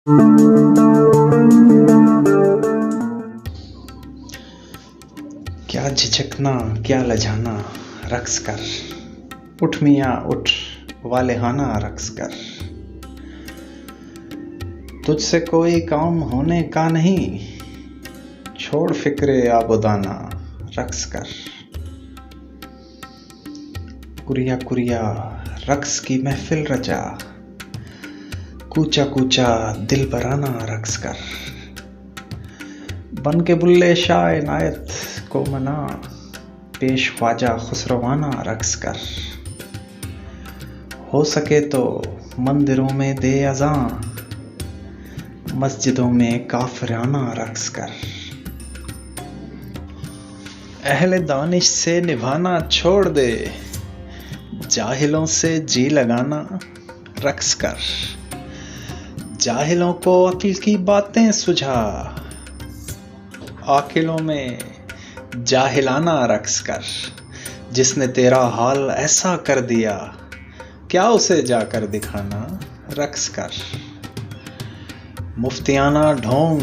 क्या झिझकना क्या लजाना रक्स कर, उठ मियाँ उठ वाले हाना रक्स कर। तुझसे कोई काम होने का नहीं, छोड़ फिक्रे आबोदाना रक्स कर। कुरिया कुरिया रक्स की महफिल रचा, कूचा कूचा दिल बराना रक्स कर। बन के बुल्ले शाह इनायत को मना, पेश ख्वाजा खुसरवाना रक्स कर। हो सके तो मंदिरों में दे अज़ां, मस्जिदों में काफिराना रक्स कर। अहले दानिश से निभाना छोड़ दे, जाहिलों से जी लगाना रक्स कर। जाहिलों को अक्ल की बातें सुझा, आकिलों में जाहिलाना रक्स कर। जिसने तेरा हाल ऐसा कर दिया, क्या उसे जाकर दिखाना रक्स कर। मुफ्तियाना ढोंग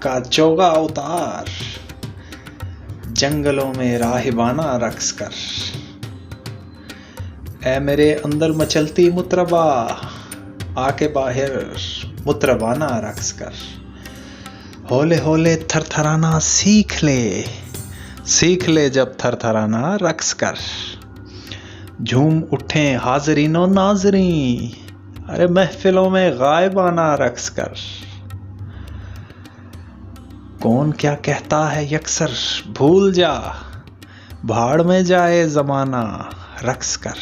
का चोगा उतार, जंगलों में राहिबाना रक्स कर। ऐ मेरे अंदर मचलती मुतरबा, आके बाहर मुतरबाना रक्स कर। होले होले थरथराना सीख ले जब थरथराना रक्स कर। झूम उठे हाजरीनो नाजरी, अरे महफिलों में गायबाना रक्स कर। कौन क्या कहता है यकसर भूल जा, भाड़ में जाए जमाना रक्स कर।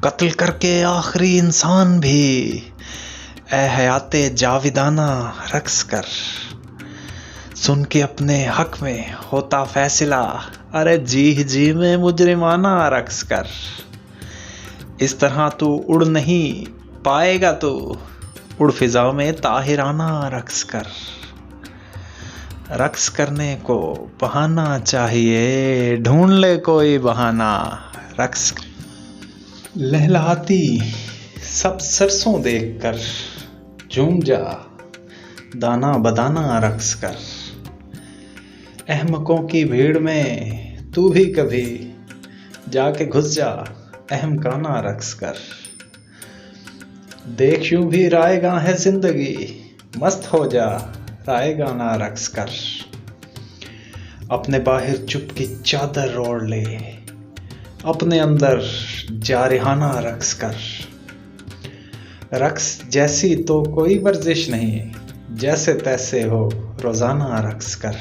कत्ल करके आखिरी इंसान भी, ए हयाते जाविदाना रक्स कर। सुन के अपने हक में होता फैसला, अरे जी में मुजरिमाना रक्स कर। इस तरह तू उड़ नहीं पाएगा, तू उड़ फिजा में ताहिराना रक्स कर। रक्स करने को बहाना चाहिए, ढूंढ ले कोई बहाना रक्स कर। लहलहाती सब सरसों देखकर झूम जा, दाना बदाना रक्स कर। अहमकों की भीड़ में तू भी कभी जाके घुस जा, अहमकाना रक्स कर। देख यूं भी रायगा है जिंदगी, मस्त हो जा रायगाना रक्स कर। अपने बाहर चुप की चादर ओढ़ ले, अपने अंदर जारिहाना रक्स कर। रक्स जैसी तो कोई वर्जिश नहीं, जैसे तैसे हो रोजाना रक्स कर।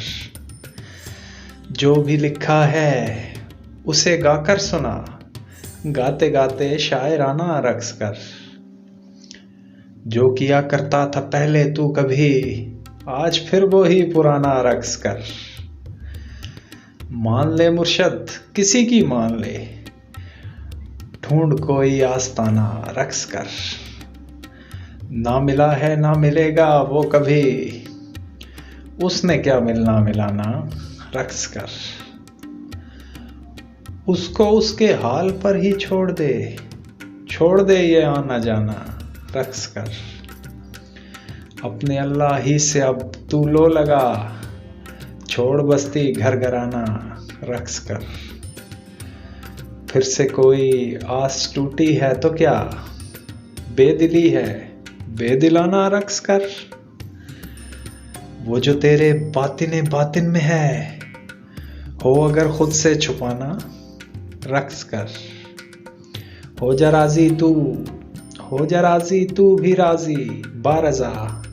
जो भी लिखा है उसे गाकर सुना, गाते गाते शायराना रक्स कर। जो किया करता था पहले तू कभी, आज फिर वो ही पुराना रक्स कर। मान ले मुर्शद किसी की मान ले, ढूंढ कोई आस्ताना रक्स कर। ना मिला है ना मिलेगा वो कभी, उसने क्या मिलना मिलाना रक्स कर। उसको उसके हाल पर ही छोड़ दे ये आना जाना रक्स कर। अपने अल्लाह ही से अब तू लो लगा, छोड़ बस्ती घर घराना रक्स कर। फिर से कोई आस टूटी है तो क्या, बेदिली है बेदिलाना रक्स कर। वो जो तेरे बातिने बातिन में है, हो अगर खुद से छुपाना रक्स कर। हो जा राजी तू भी राजी बारजा,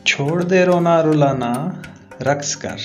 छोड़ दे रोना रुलाना रक्स कर।